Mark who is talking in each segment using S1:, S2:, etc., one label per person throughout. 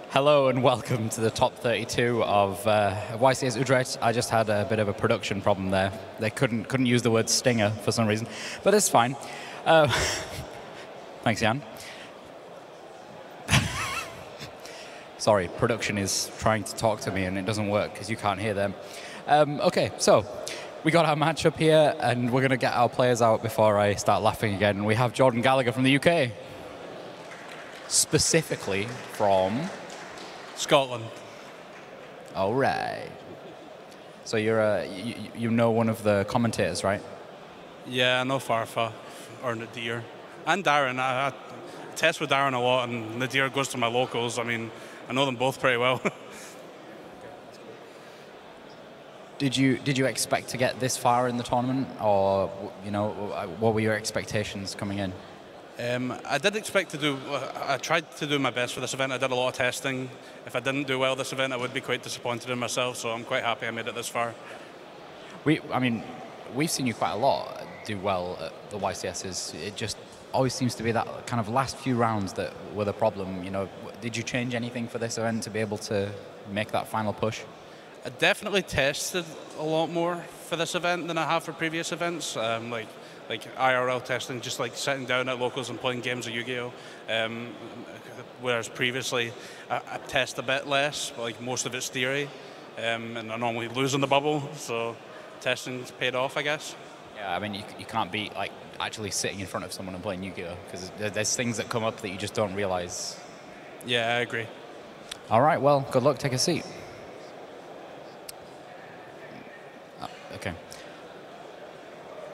S1: Hello and welcome to the top 32 of YCS Utrecht. I just had a bit of a production problem there. They couldn't use the word stinger for some reason, but it's fine. Thanks, Jan. Sorry, production is trying to talk to me and it doesn't work because you can't hear them. Okay, so we got our matchup here and we're going to get our players out before I start laughing again. We have Jordan Gallacher from the UK. Specifically from
S2: Scotland.
S1: All right. So you're you know one of the commentators, right?
S2: Yeah, I know Farfa or Nadir. And Darren. I test with Darren a lot, and Nadir goes to my locals. I mean, I know them both pretty well.
S1: Did you expect to get this far in the tournament, or what were your expectations coming in?
S2: I did expect to do. I tried to do my best for this event. I did a lot of testing. If I didn't do well this event, I would be quite disappointed in myself. So I'm quite happy I made it this far.
S1: We've seen you quite a lot do well at the YCSs. It just always seems to be that kind of last few rounds that were the problem. Did you change anything for this event to be able to make that final push?
S2: I definitely tested a lot more for this event than I have for previous events. Like IRL testing, just like sitting down at locals and playing games of Yu-Gi-Oh! Whereas previously I test a bit less, but like most of it's theory, and I normally lose in the bubble, so testing's paid off, I guess.
S1: Yeah, I mean, you can't beat like actually sitting in front of someone and playing Yu-Gi-Oh! Because there's things that come up that you just don't realize.
S2: Yeah, I agree.
S1: All right, well, good luck, take a seat. Okay.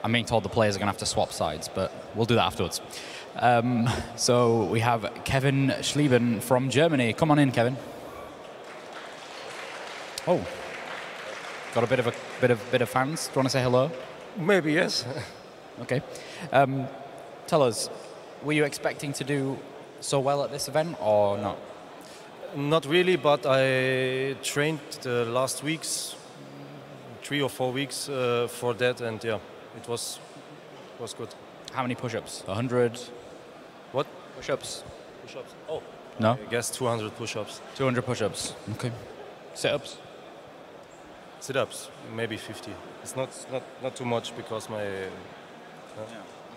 S1: I'm being told the players are going to have to swap sides, but we'll do that afterwards. So we have Kevin Schlieben from Germany. Come on in, Kevin. Oh, got a bit of fans. Do you want to say hello?
S3: Maybe yes.
S1: Okay. Tell us, were you expecting to do so well at this event or not?
S3: Not really, but I trained the last weeks, 3 or 4 weeks for that, and yeah. It was good.
S1: How many push-ups? 100?
S3: What?
S1: Push-ups.
S3: Push-ups? Oh.
S1: No?
S3: I guess 200 push-ups.
S1: 200 push-ups. Okay. Sit-ups?
S3: Sit-ups, maybe 50. It's not too much because my...
S1: Yeah.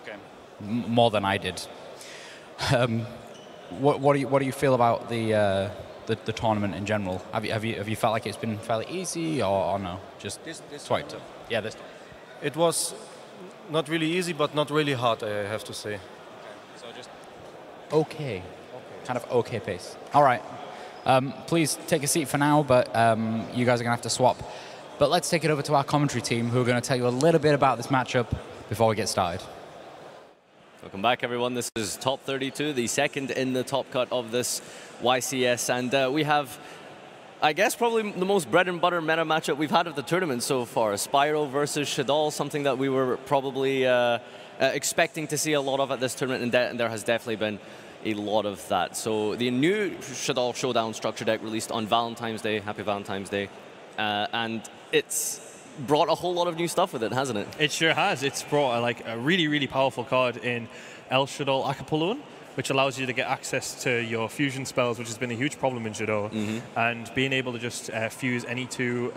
S1: Okay. More than I did. What do you feel about the tournament in general? Have you felt like it's been fairly easy or no? Just
S3: this
S1: quite tough. Yeah, this.
S3: It was not really easy, but not really hard, I have to say.
S1: So just okay. Kind of okay pace. All right. Please take a seat for now, but you guys are going to have to swap. But let's take it over to our commentary team, who are going to tell you a little bit about this matchup before we get started.
S4: Welcome back, everyone. This is top 32, the second in the top cut of this YCS, and we have, I guess, probably the most bread and butter meta matchup we've had of the tournament so far. Spyral versus Shaddoll, something that we were probably expecting to see a lot of at this tournament, and there has definitely been a lot of that. So the new Shaddoll Showdown structure deck released on Valentine's Day. Happy Valentine's Day. And it's brought a whole lot of new stuff with it, hasn't it?
S5: It sure has. It's brought a really, really powerful card in El Shaddoll Acapulco, which allows you to get access to your fusion spells, which has been a huge problem in Shaddoll. And being able to just fuse any two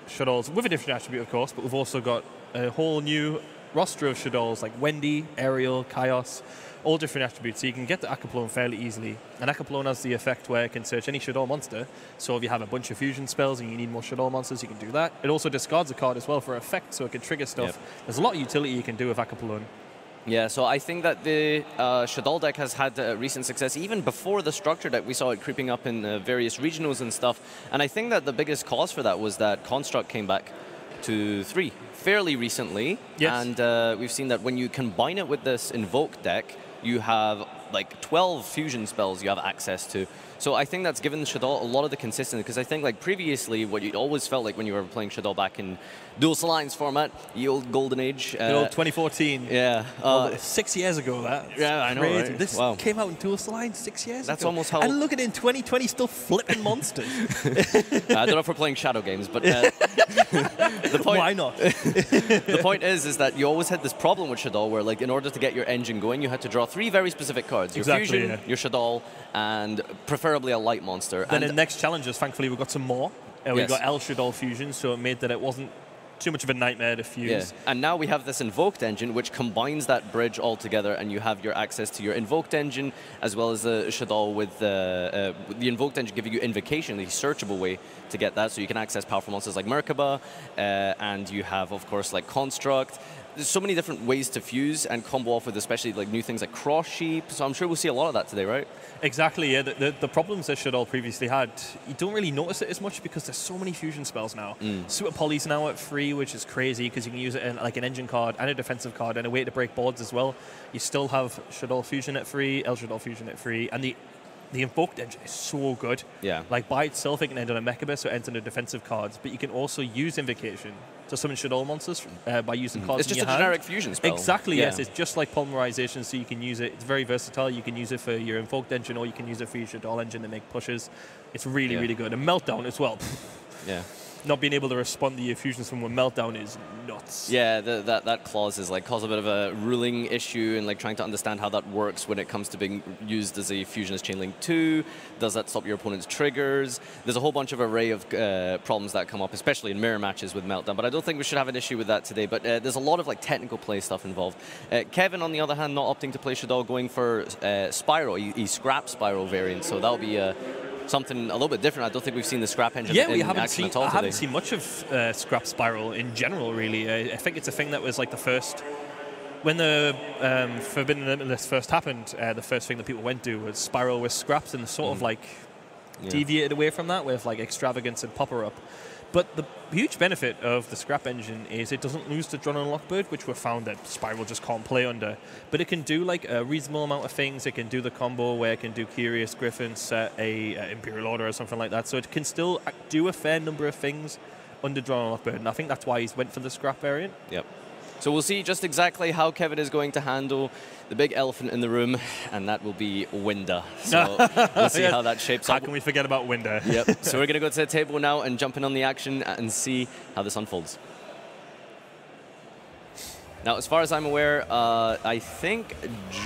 S5: Shaddolls with a different attribute, of course, but we've also got a whole new roster of Shaddolls like Wendy, Ariel, Chaos, all different attributes. So you can get the Acapulco fairly easily. And Acapulco has the effect where it can search any Shaddoll monster. So if you have a bunch of fusion spells and you need more Shaddoll monsters, you can do that. It also discards a card as well for effect, so it can trigger stuff. Yep. There's a lot of utility you can do with Acapulco.
S4: Yeah, so I think that the Shaddoll deck has had recent success. Even before the structure deck, we saw it creeping up in various regionals and stuff. And I think that the biggest cause for that was that Construct came back to 3 fairly recently. Yes. And we've seen that when you combine it with this Invoked deck, you have like 12 fusion spells you have access to. So I think that's given Shaddoll a lot of the consistency, because I think like previously what you always felt like when you were playing Shaddoll back in Dual Alliance format, the old golden age.
S5: The old 2014.
S4: Yeah.
S5: 6 years ago, that.
S4: Yeah, I know,
S5: crazy.
S4: right?
S5: This
S4: Wow.
S5: came out in Dual Alliance 6 years ago.
S4: That's almost how...
S5: And look at it in 2020, still flipping monsters.
S4: I don't know if we're playing Shadow games, but the point...
S5: Why not?
S4: The point is that you always had this problem with Shaddoll where, like, in order to get your engine going, you had to draw 3 very specific cards. Your Fusion, your Shaddoll, and preferably a light monster.
S5: Then in the next challenges, thankfully, we got some more. We
S4: Yes.
S5: got El Shaddoll Fusion, so it made that it wasn't too much of a nightmare to fuse.
S4: Yeah. And now we have this Invoked engine, which combines that bridge all together, and you have your access to your Invoked engine, as well as the Shaddoll with the Invoked engine giving you Invocation, the searchable way to get that, so you can access powerful monsters like Merkaba, and you have, of course, like Construct. There's so many different ways to fuse and combo off with, especially like new things like Cross Sheep. So I'm sure we'll see a lot of that today, right?
S5: Exactly, yeah. The problems that Shaddoll previously had, you don't really notice it as much because there's so many fusion spells now. Super Poly's now at free, which is crazy because you can use it in like an engine card and a defensive card and a way to break boards as well. You still have Shaddoll Fusion at free, El Shaddoll Fusion at free, and the Invoked engine is so good.
S4: Yeah.
S5: Like by itself, it can end on a Mechaba, so it ends on the defensive cards, but you can also use Invocation to summon Shaddoll monsters by using cards
S4: It's
S5: in
S4: just
S5: your
S4: a generic
S5: hand.
S4: fusion spell.
S5: Exactly,
S4: Yeah.
S5: yes. It's just like Polymerization, so you can use it. It's very versatile. You can use it for your Invoked engine, or you can use it for your Shaddoll engine to make pushes. It's really, really good. And Meltdown as well.
S4: Yeah.
S5: Not being able to respond to your fusions from one Meltdown is nuts.
S4: Yeah, that clause is like cause a bit of a ruling issue, and like trying to understand how that works when it comes to being used as a fusion as Chainlink 2. Does that stop your opponent's triggers? There's a whole bunch of array of problems that come up, especially in mirror matches with Meltdown, but I don't think we should have an issue with that today. But there's a lot of like technical play stuff involved. Kevin, on the other hand, not opting to play Shaddoll, going for Spyral. He scrapped Spyral variant, so that'll be something a little bit different. I don't think we've seen the scrap engine in action at all
S5: I
S4: today.
S5: haven't seen much of scrap Spyral in general, really. I think it's a thing that was like the first... When the Forbidden Limitless first happened, the first thing that people went to was Spyral with scraps, and sort of like deviated away from that with like Extravagance and Popper Up. But the huge benefit of the scrap engine is it doesn't lose to Drun and Lockbird, which we found that Spyral just can't play under. But it can do like a reasonable amount of things. It can do the combo where it can do Curious Griffin, set a Imperial Order or something like that. So it can still do a fair number of things under Drun and Lockbird. And I think that's why he's went for the scrap variant.
S4: Yep. So we'll see just exactly how Kevin is going to handle the big elephant in the room, and that will be Winda. So we'll see how that shapes up.
S5: How can we forget about Winda?
S4: Yep. So we're going to go to the table now and jump in on the action and see how this unfolds. Now, as far as I'm aware, I think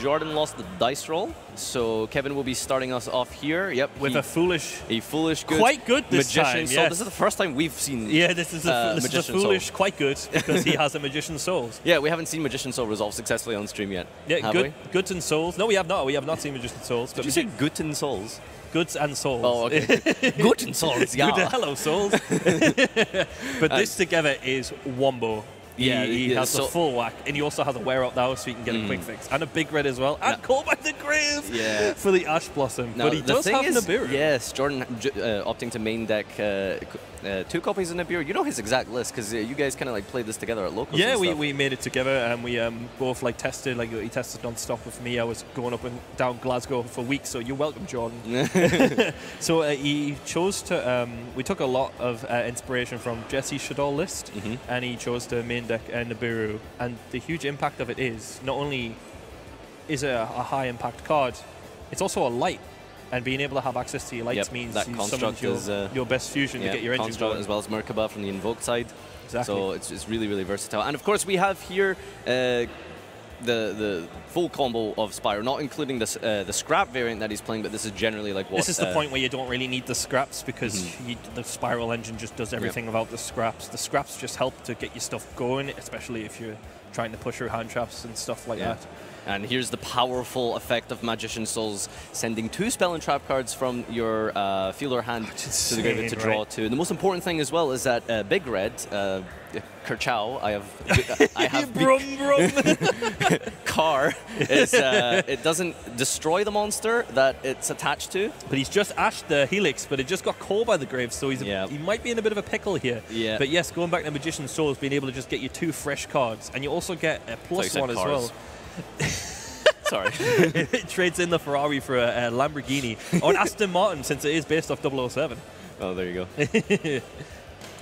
S4: Jordan lost the dice roll, so Kevin will be starting us off here. Yep,
S5: with a foolish,
S4: good,
S5: quite good this
S4: magician
S5: time.
S4: soul.
S5: Yes.
S4: This is the first time we've seen.
S5: Yeah, this is a foolish,
S4: soul.
S5: quite good because he has a Magician Souls.
S4: Yeah, we haven't seen Magician Soul resolve successfully on stream yet.
S5: Yeah,
S4: have
S5: good, Goods and Souls. No, we have not. We have not seen Magician Souls.
S4: Did you say Goods Souls?
S5: Goods and Souls.
S4: Oh, okay. Goods and Souls. Yeah.
S5: Good, hello, Souls. But this together is Wombo.
S4: Yeah,
S5: he has the full whack, and he also has a wear out now, so he can get a quick fix, and a big red as well, and Caught by the Grave for the Ash Blossom.
S4: Now,
S5: but he does have Nibiru.
S4: Yes, Jordan opting to main deck 2 copies of Nibiru. You know his exact list because you guys kind of like played this together at locals.
S5: Yeah, we made it together, and we both like tested. Like he tested non-stop with me. I was going up and down Glasgow for weeks, so you're welcome, Jordan. So he chose to. We took a lot of inspiration from Jesse's Shaddoll list, and he chose to main deck Nibiru. And the huge impact of it is not only is it a high impact card, it's also a light. And being able to have access to your lights means
S4: that
S5: you
S4: Construct
S5: summon your best fusion to get your engine
S4: Construct
S5: going.
S4: as well as Merkaba from the Invoked side.
S5: Exactly.
S4: So it's really, really versatile. And of course we have here the full combo of Spyro, not including the scrap variant that he's playing, but this is generally like what...
S5: This is the point where you don't really need the scraps because the Spyral engine just does everything without the scraps. The scraps just help to get your stuff going, especially if you're trying to push your hand traps and stuff like that.
S4: And here's the powerful effect of Magician Souls, sending 2 spell and trap cards from your field or hand to the graveyard to draw 2. And the most important thing as well is that Big Red, Kerchow, I have
S5: brum, brum.
S4: Car, is, it doesn't destroy the monster that it's attached to.
S5: But he's just ashed the Helix, but it just got caught by the Grave, so he might be in a bit of a pickle here.
S4: Yeah.
S5: But yes, going back to Magician Souls, being able to just get you 2 fresh cards, and you also get a +1 as well.
S4: Sorry.
S5: It trades in the Ferrari for a Lamborghini or an Aston Martin, since it is based off 007.
S4: Oh, there you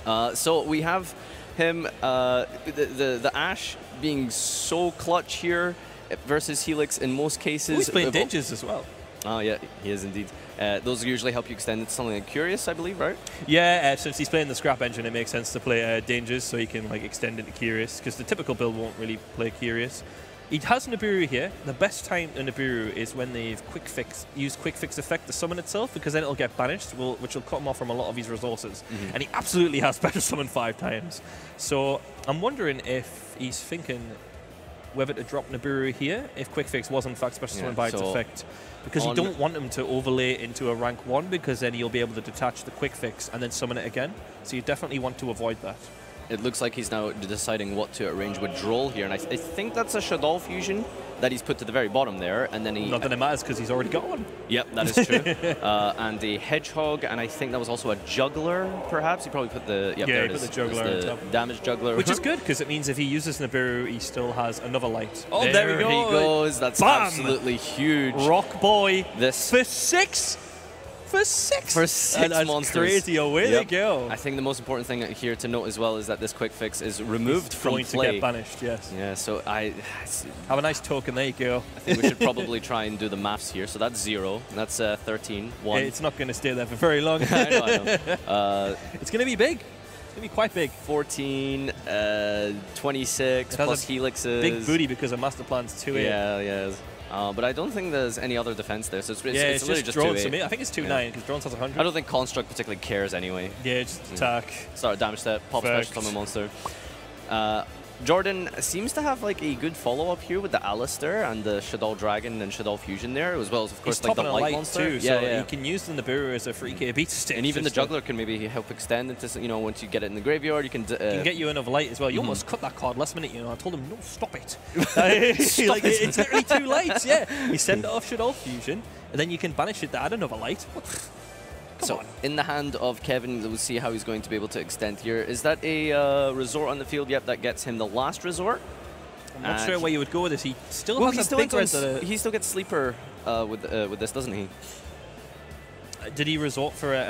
S4: go. So we have him, the Ash being so clutch here versus Helix in most cases.
S5: He's playing Dinges as well.
S4: Oh, yeah, he is indeed. Those usually help you extend it to something like Curious, I believe, right?
S5: Yeah, since he's playing the Scrap Engine, it makes sense to play Dangers so he can like extend into Curious, because the typical build won't really play Curious. He has Nibiru here. The best time in Nibiru is when they've used Quick Fix effect to summon itself, because then it'll get banished, which will cut him off from a lot of his resources. And he absolutely has Special Summon 5 times. So I'm wondering if he's thinking whether to drop Nibiru here, if Quick Fix was in fact Special Summon by its effect. Because you don't want him to overlay into a rank 1, because then you'll be able to detach the Quick Fix and then summon it again. So you definitely want to avoid that.
S4: It looks like he's now deciding what to arrange with Droll here, and I think that's a Shaddoll fusion that he's put to the very bottom there, and then he...
S5: Not that it matters, because he's already got one.
S4: Yep, that is true. And a Hedgehog, and I think that was also a Juggler, perhaps? He probably put the... Yep,
S5: yeah, he put the Juggler on top.
S4: Damage Juggler.
S5: Which is good, because it means if he uses Nibiru, he still has another light. Oh,
S4: there we go. He goes. That's
S5: Bam!
S4: Absolutely huge.
S5: Rock Boy
S4: This
S5: for 6! For 6!
S4: For 6 monsters.
S5: Crazy. Away they go.
S4: I think the most important thing here to note as well is that this Quick Fix is removed from play.
S5: It's going to get banished, yes.
S4: Yeah, so
S5: have a nice token, there you go.
S4: I think we should probably try and do the maths here. So that's 0, and that's 13, 1.
S5: It's not going to stay there for very long.
S4: I know.
S5: It's going to be big. It's going to be quite big.
S4: 14, 26, plus Helixes.
S5: Big booty because of Master Plan's 2-8.
S4: Yeah. But I don't think there's any other defense there, so it's literally just
S5: drones
S4: 2-8.
S5: I think it's 2-9 because drones has 100.
S4: I don't think Construct particularly cares anyway.
S5: Yeah, just attack.
S4: Start a damage step, pop Special Summon monster. Jordan seems to have like a good follow-up here with the Alistair and the Shaddoll Dragon and Shaddoll Fusion there, as well as of course like the Light Monster.
S5: Too, so he can use the Nibiru as a free KB to stick.
S4: And even the Juggler can maybe help extend into, once you get it in the graveyard, you can
S5: get you another light as well. You almost cut that card last minute, I told him, no, stop it. It's literally 2 lights, yeah. You send it off Shaddoll Fusion, and then you can banish it to add another light.
S4: So in the hand of Kevin, we'll see how he's going to be able to extend here. Is that a resort on the field? Yep, that gets him the last resort.
S5: I'm not sure where you would go with this. He still has a big red.
S4: He still gets sleeper with this, doesn't he?
S5: Did he resort for it?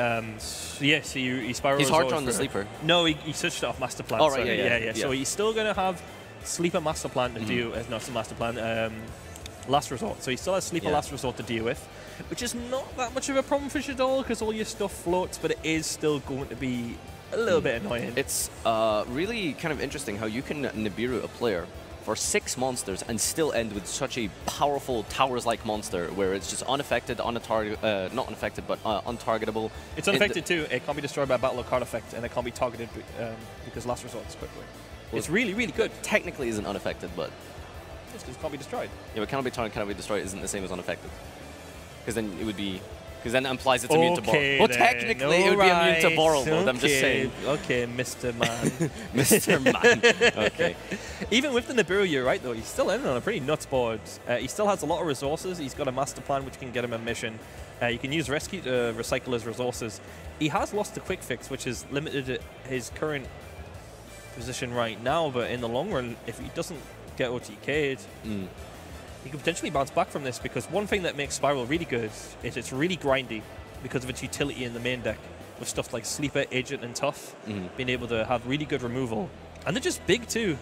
S5: Yes, he Spyral.
S4: He's hard on the sleeper.
S5: No, he switched it off Master Plan.
S4: Oh, right, yeah.
S5: So he's still going to have sleeper Master Plan to deal with. Not Master Plan. Last resort. So he still has sleeper last resort to deal with, which is not that much of a problem for Shaddoll because all your stuff floats, but it is still going to be a little bit annoying.
S4: It's really kind of interesting how you can Nibiru a player for 6 monsters and still end with such a powerful Towers-like monster where it's just unaffected, not unaffected, but untargetable.
S5: It's unaffected too. It can't be destroyed by a battle or card effect, and it can't be targeted because last resort is quickly. Well, it's really, really good.
S4: Technically isn't unaffected, but...
S5: It's because it can't be destroyed.
S4: Yeah, but cannot be destroyed isn't the same as unaffected. Because then it would be... Because then it implies it's immune to Boral. Well, technically it would be immune to Boral, I'm just saying.
S5: Okay, Mr. Man.
S4: Mr. Man. Okay.
S5: Even with the Nibiru, you're right, though. He's still in on a pretty nuts board. He still has a lot of resources. He's got a Master Plan, which can get him a mission. You can use Rescue to recycle his resources. He has lost the Quick Fix, which is limited his current position right now. But in the long run, if he doesn't get OTK'd, he could potentially bounce back from this, because one thing that makes Spyral really good is it's really grindy because of its utility in the main deck with stuff like Sleeper, Agent, and Tough, being able to have really good removal. And they're just big too.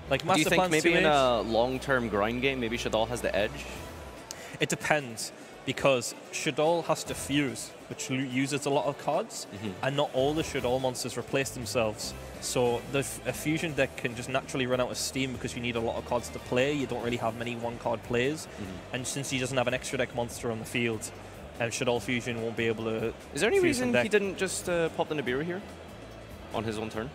S5: Like Master
S4: Do you think maybe in a long-term grind game, maybe Shaddoll has the edge?
S5: It depends, because Shaddoll has to fuse, which uses a lot of cards, and not all the Shaddoll monsters replace themselves. So a fusion deck can just naturally run out of steam because you need a lot of cards to play. You don't really have many one-card plays. And since he doesn't have an extra deck monster on the field, Shaddoll Fusion won't be able to...
S4: Is there any reason he didn't just pop the Nibiru here on his own turn?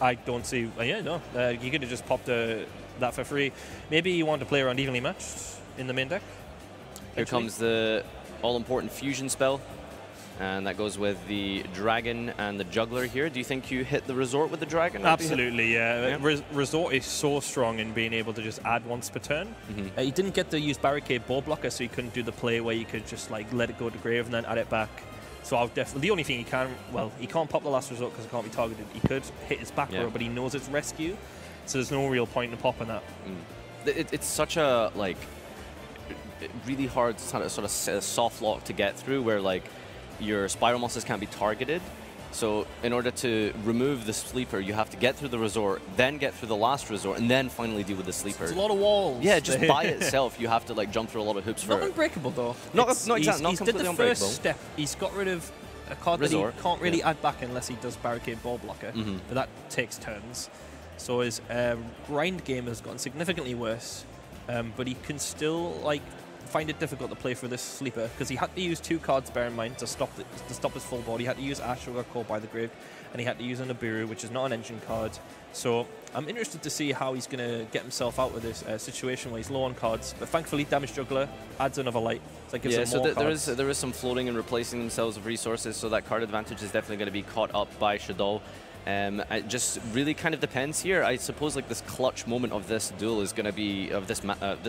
S5: I don't see... yeah, no. He could have just popped that for free. Maybe he wanted to play around evenly matched in the main deck.
S4: Here comes the all-important fusion spell. And that goes with the Dragon and the Juggler here. Do you think you hit the Resort with the Dragon?
S5: Absolutely, yeah. Resort is so strong in being able to just add once per turn. He didn't get to use Barricade Ball Blocker, so he couldn't do the play where you could just like let it go to grave and then add it back. So I'll definitely... The only thing he can... Well, he can't pop the last Resort because it can't be targeted. He could hit his back row, but he knows it's Rescue. So there's no real point in popping that.
S4: It's such a, like... really hard sort of soft lock to get through, where like your Spyral monsters can't be targeted. So in order to remove the sleeper, you have to get through the resort, then get through the last resort, and then finally deal with the sleeper.
S5: It's a lot of walls.
S4: Yeah, just by itself, you have to like jump through a lot of hoops for
S5: Not
S4: it.
S5: unbreakable though.
S4: Not completely
S5: He's did the
S4: unbreakable.
S5: first step. He's got rid of a card
S4: Resort,
S5: that he can't really add back unless he does Barricade Ball Blocker,
S4: Mm-hmm.
S5: but that takes turns. So his grind game has gotten significantly worse, but he can still like find it difficult to play for this sleeper because he had to use 2 cards, bear in mind, to stop his full board. He had to use Ash, who got caught by the Grave, and he had to use a Nibiru, which is not an engine card. So I'm interested to see how he's going to get himself out of this situation where he's low on cards. But thankfully, Damage Juggler adds another light. So it gives him more cards.
S4: There is some floating and replacing themselves of resources, so that card advantage is definitely going to be caught up by Shaddoll. It just really kind of depends here. I suppose like this clutch moment of this duel is going to be, of this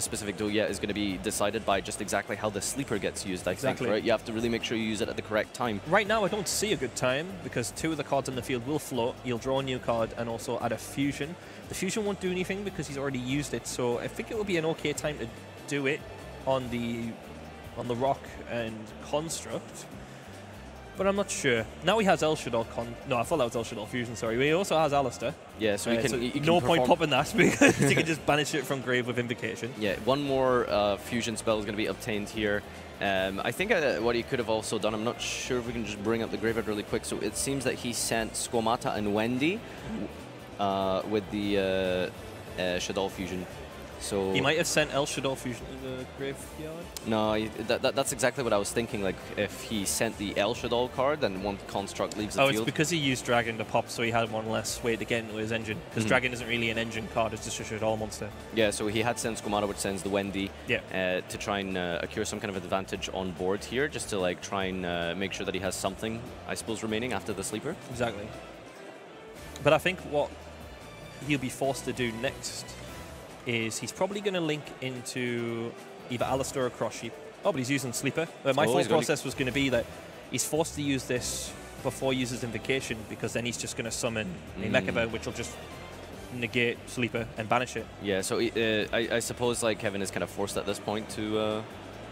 S4: specific duel, is going to be decided by just exactly how the sleeper gets used, I think, right? You have to really make sure you use it at the correct time.
S5: Right now, I don't see a good time because 2 of the cards in the field will float. You'll draw a new card and also add a fusion. The fusion won't do anything because he's already used it, so I think it will be an okay time to do it on the Rock and Construct. But I'm not sure. Now he has El Shaddoll no, I thought that was El Shaddoll Fusion, sorry. He also has Alistair.
S4: Yeah, so he can
S5: no point popping that because he can just banish it from Grave with Invocation.
S4: Yeah, one more fusion spell is going to be obtained here. I think what he could have also done, I'm not sure if we can just bring up the graveyard really quick. So it seems that he sent Squamata and Wendy with the Shaddoll fusion. So
S5: he might have sent El Shaddoll Fusion to the graveyard?
S4: No, that's exactly what I was thinking. Like, if he sent the El Shaddoll card, then one construct leaves the field.
S5: Oh, it's because he used Dragon to pop, so he had one less way to get into his engine. Because Dragon isn't really an engine card, it's just a Shaddoll monster.
S4: Yeah, so he had sent Squamata, which sends the Wendy,
S5: yeah.
S4: To try and accrue some kind of advantage on board here, just to like try and make sure that he has something, I suppose, remaining after the sleeper.
S5: Exactly. But I think what he'll be forced to do next is he's probably going to link into either Alistair or Cross Sheep. Oh, but he's using Sleeper. My thought process was going to be that he's forced to use this before he uses Invocation, because then he's just going to summon a Mechaba, which will just negate Sleeper and banish it.
S4: Yeah, so I suppose like Kevin is kind of forced at this point to,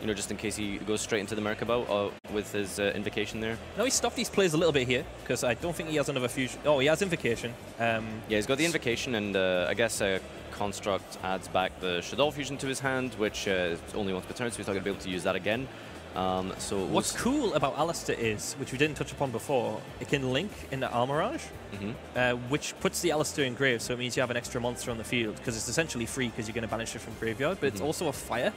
S4: you know, just in case he goes straight into the Merkabah with his Invocation there.
S5: No, he stopped these plays a little bit here, because I don't think he has another fusion. Oh, he has Invocation.
S4: Yeah, he's got the Invocation, and I guess Construct adds back the Shaddoll fusion to his hand, which is only once per turn, so he's not going to be able to use that again. So
S5: what's cool about Alistair is, which we didn't touch upon before, it can link into Armorage, which puts the Alistair in grave, so it means you have an extra monster on the field, because it's essentially free because you're going to banish it from graveyard, but it's also a fire,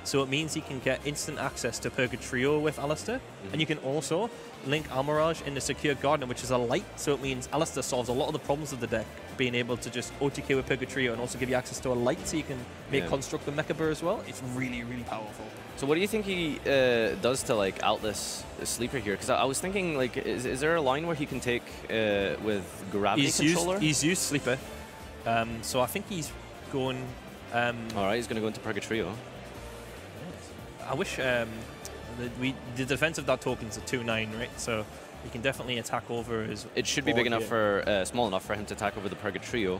S5: so it means you can get instant access to Purgatrio with Alistair, and you can also link Armorage into Secure Gardener, which is a light, so it means Alistair solves a lot of the problems of the deck, being able to just OTK with Purgatrio and also give you access to a light, so you can make Construct with Mechaba as well. It's really, really powerful.
S4: So what do you think he does to like out this sleeper here? Because I was thinking, like, is there a line where he can take with Gravity Controller?
S5: He's used Sleeper, so I think he's going...
S4: All right, he's going to go into Purgatrio.
S5: I wish the defense of that token's a 2/9, right? So he can definitely attack over his.
S4: It should be big enough for small enough for him to attack over the Purgatrio.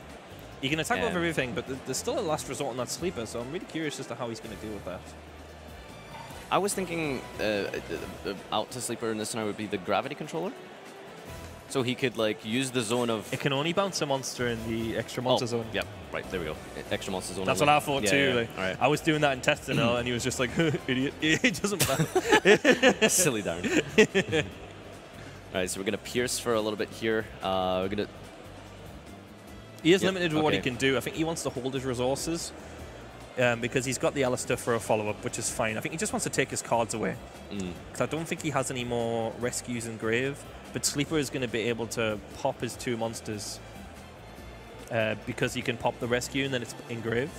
S5: He can attack over everything, but there's still a last resort on that sleeper. So I'm really curious as to how he's going to deal with that.
S4: I was thinking out to sleeper in this scenario would be the Gravity Controller. So he could like use the zone of.
S5: It can only bounce a monster in the extra monster zone.
S4: Yep, right, there we go. Extra monster zone.
S5: That's what I thought too.
S4: Yeah.
S5: Like,
S4: all right.
S5: I was doing that in testing and he was just like, idiot. It doesn't matter.
S4: Silly darn. All right, so we're going to pierce for a little bit here. We're going to.
S5: He is limited with what he can do. I think he wants to hold his resources because he's got the Alistair for a follow-up, which is fine. I think he just wants to take his cards away. Because I don't think he has any more rescues in grave. But Sleeper is going to be able to pop his 2 monsters because he can pop the rescue and then it's in grave.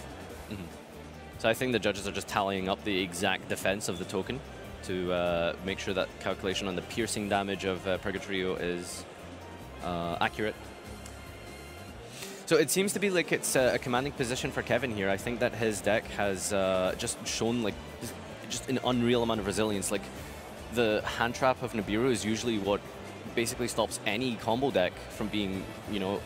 S4: So I think the judges are just tallying up the exact defense of the token to make sure that calculation on the piercing damage of Purgatrio is accurate. So it seems to be like it's a commanding position for Kevin here. I think that his deck has just shown like just an unreal amount of resilience. Like the hand trap of Nibiru is usually what basically stops any combo deck from being, you know,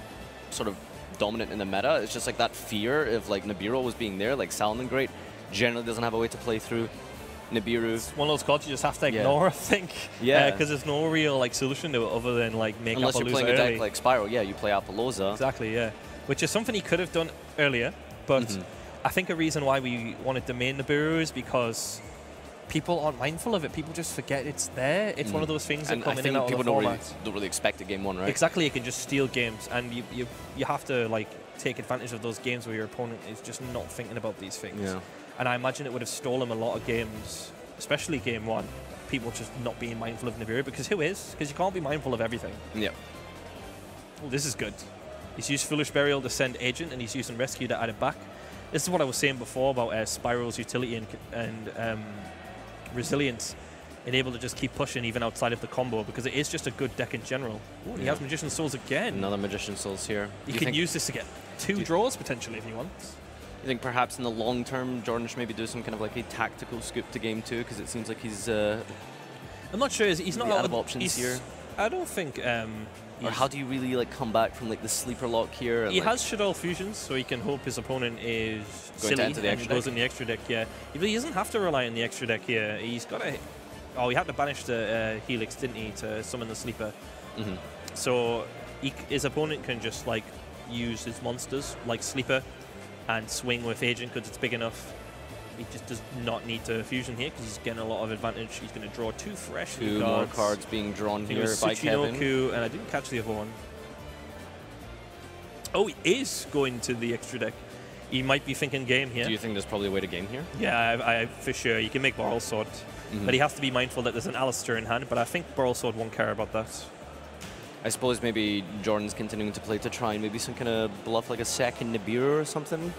S4: sort of dominant in the meta. It's just like that fear of like Nibiru was being there, like Salamangreat generally doesn't have a way to play through Nibiru.
S5: It's one of those cards you just have to ignore, I think.
S4: Yeah.
S5: Because there's no real like solution to it other than like make
S4: Unless you're playing a
S5: early.
S4: deck like Spyral, yeah, you play Appaloosa.
S5: Exactly, yeah. Which is something he could have done earlier, but I think a reason why we wanted to main Nibiru is because people aren't mindful of it. People just forget it's there. It's one of those things that come in and out of the format.
S4: Don't really expect a game one, right?
S5: Exactly, it can just steal games, and you have to like take advantage of those games where your opponent is just not thinking about these things.
S4: Yeah.
S5: And I imagine it would have stolen a lot of games, especially game one. People just not being mindful of Nibiru, because who is? Because you can't be mindful of everything.
S4: Yeah.
S5: Oh, this is good. He's used Foolish Burial to send Agent, and he's using Rescue to add it back. This is what I was saying before about Spyral's utility and resilience, and able to just keep pushing even outside of the combo, because it is just a good deck in general. Ooh, he has Magician's Souls again.
S4: Another Magician's Souls here.
S5: You can use this to get 2 draws potentially if he wants.
S4: You think perhaps in the long term, Jordan should maybe do some kind of like a tactical scoop to game 2, because it seems like he's
S5: I'm not sure. He's not
S4: out of options here.
S5: I don't think.
S4: Or how do you really like come back from like the sleeper lock here? And
S5: he has Shaddoll fusions, so he can hope his opponent is
S4: going
S5: silly
S4: to the
S5: and goes in the extra deck. Yeah, he doesn't have to rely on the extra deck here. He's got a. Oh, he had to banish the Helix, didn't he, to summon the sleeper? So his opponent can just like use his monsters like sleeper and swing with Agent because it's big enough. He just does not need to fusion here because he's getting a lot of advantage. He's going to draw 2 fresh
S4: cards. 2 more cards being drawn here by Kevin.
S5: And I didn't catch the other one. Oh, he is going to the extra deck. He might be thinking game here.
S4: Do you think there's probably a way to game here?
S5: Yeah, I for sure. You can make Boral Sword. But he has to be mindful that there's an Alistair in hand. But I think Boral Sword won't care about that.
S4: I suppose maybe Jordan's continuing to play to try and maybe some kind of bluff like a second Nibiru or something.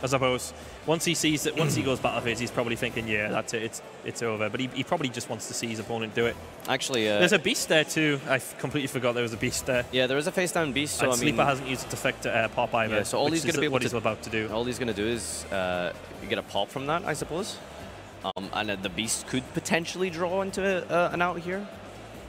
S5: I suppose once he sees that, once he goes battle phase, he's probably thinking, yeah, that's it, it's over. But he probably just wants to see his opponent do it.
S4: Actually,
S5: there's a beast there too. I completely forgot there was a beast there.
S4: Yeah, there is a face down beast. So
S5: and
S4: I
S5: Sleeper
S4: mean,
S5: hasn't used its effect to pop either.
S4: Yeah, so all he's going to be able
S5: he's about to do.
S4: All he's going to do is get a pop from that, I suppose. And the beast could potentially draw into an out here.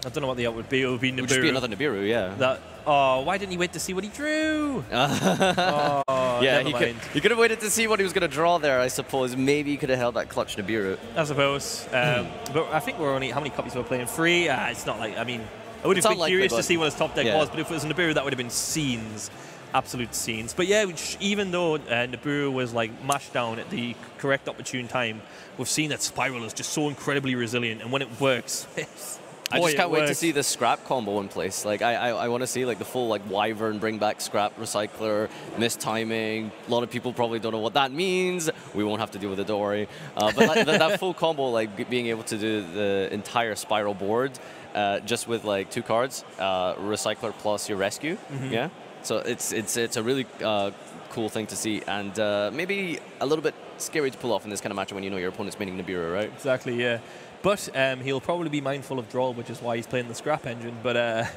S5: I don't know what the out would be. It would be Nibiru.
S4: It would just be another Nibiru, yeah.
S5: Why didn't he wait to see what he drew?
S4: Yeah, he could have waited to see what he was going to draw there, I suppose. Maybe he could have held that clutch Nibiru.
S5: I suppose. But I think we're only, how many copies we're playing? 3? It's not like, I mean, I would have been curious to see what his top deck was, but if it was Nibiru, that would have been scenes. Absolute scenes. But yeah, even though Nibiru was like mashed down at the correct opportune time, we've seen that Spyral is just so incredibly resilient, and when it works,
S4: I just can't wait to see the scrap combo in place. Like I want to see like the full like Wyvern, bring back scrap, recycler, mistiming. A lot of people probably don't know what that means. We won't have to deal with it, don't worry. But that full combo, like being able to do the entire Spyral board, just with like 2 cards, recycler plus your rescue. Yeah. So it's a really cool thing to see, and maybe a little bit scary to pull off in this kind of matchup when you know your opponent's maining Nibiru, right?
S5: Exactly, yeah. But he'll probably be mindful of draw, which is why he's playing the scrap engine. But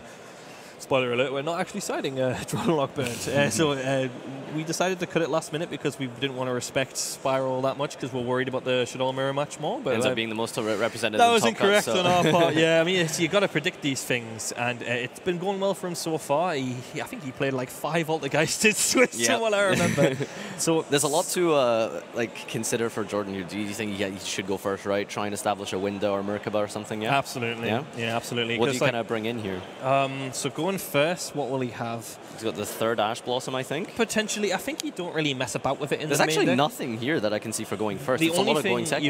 S5: spoiler alert, we're not actually siding draw and lock burnt. So we decided to cut it last minute because we didn't want to respect Spyral that much because we're worried about the Shaddoll mirror match more. But
S4: ends up being the most represented.
S5: That was incorrect on our part. Yeah, I mean, you got to predict these things, and it's been going well for him so far. I think he played like 5 Altergeisted Swiss, while I remember. So
S4: there's a lot to consider for Jordan here. Do you think he should go first, right? Try and establish a window or Merkaba or something? Yeah,
S5: absolutely. Yeah, absolutely.
S4: What do you kind of bring in here?
S5: So going first, what will he have?
S4: He's got the 3rd Ash Blossom, I think.
S5: Potentially. I think you don't really mess about with it in
S4: There's
S5: the main
S4: actually
S5: deck.
S4: nothing here that I can see for going first.
S5: The
S4: it's
S5: only
S4: a lot of
S5: thing
S4: going second.
S5: you